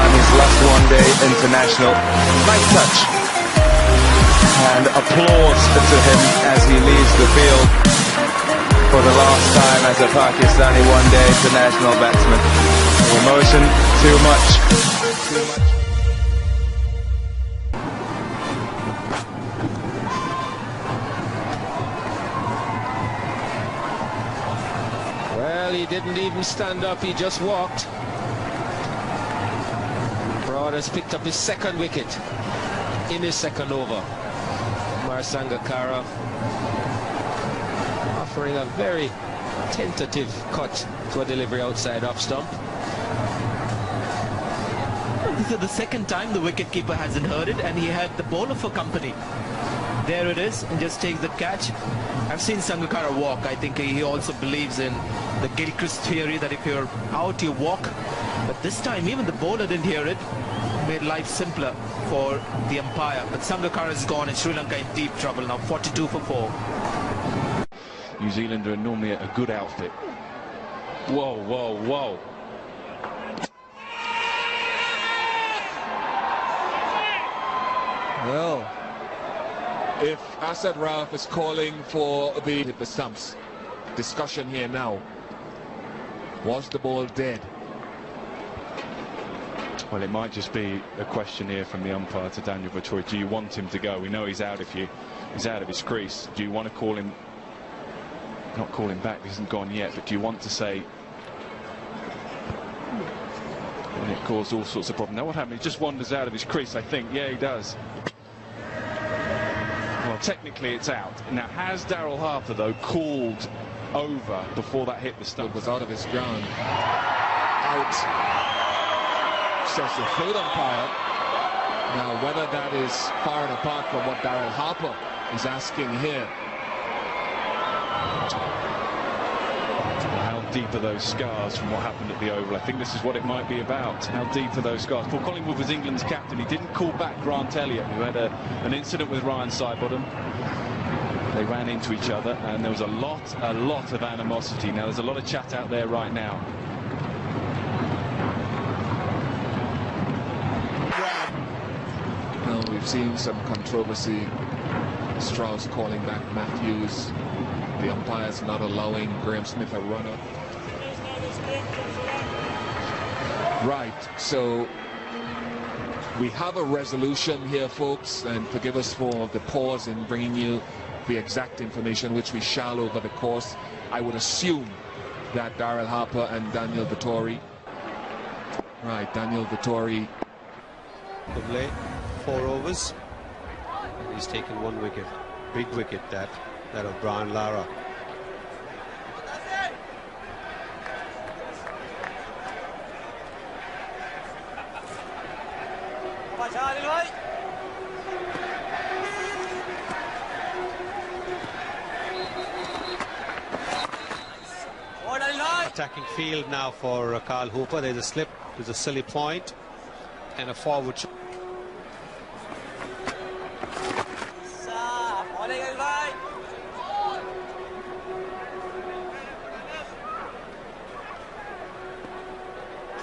time, his last one-day international. Nice touch. And applause to him as he leaves the field for the last time as a Pakistani one-day international batsman. The emotion, too much. Well, he didn't even stand up, he just walked. Broad has picked up his second wicket in his second over. Sangakkara offering a very tentative cut to a delivery outside off stump. This is the second time the wicketkeeper hasn't heard it, and he had the bowler for company. There it is, and just takes the catch. I've seen Sangakkara walk. I think he also believes in the Gilchrist theory that if you're out, you walk. But this time, even the bowler didn't hear it. Made life simpler for the umpire. But Sangakkara is gone, and Sri Lanka in deep trouble now. 42 for 4. New Zealand are normally a good outfit. Whoa, whoa, whoa. Well, if Asad Rauf is calling for the stumps, discussion here now. Was the ball dead? Well, it might just be a question here from the umpire to Daniel Vettori. Do you want him to go? We know he's out of his crease. Do you want to call him? Not call him back. He hasn't gone yet. But do you want to say? And it caused all sorts of problems. Now what happened? He just wanders out of his crease, I think. Yeah, he does. Well, technically it's out. Now, has Daryl Harper, though, called over before that hit the stump? It was out of his ground. Out. Says the third umpire. Now, whether that is far and apart from what Daryl Harper is asking here. How deep are those scars from what happened at the Oval? I think this is what it might be about. How deep are those scars? Paul Collingwood was England's captain. He didn't call back Grant Elliott, who had an incident with Ryan Sidebottom. They ran into each other, and there was a lot of animosity. Now, there's a lot of chat out there right now. Well, we've seen some controversy. Strauss calling back Matthews. The umpires not allowing Graham Smith a runner. Right, so we have a resolution here, folks, and forgive us for the pause in bringing you the exact information, which we shall over the course. I would assume that Daryl Harper and Daniel Vettori. Right, Daniel Vettori. Play 4 overs. He's taken 1 wicket. Big wicket that of Brian Lara. Attacking field now for Carl Hooper. There's a slip, there's a silly point, and a forward.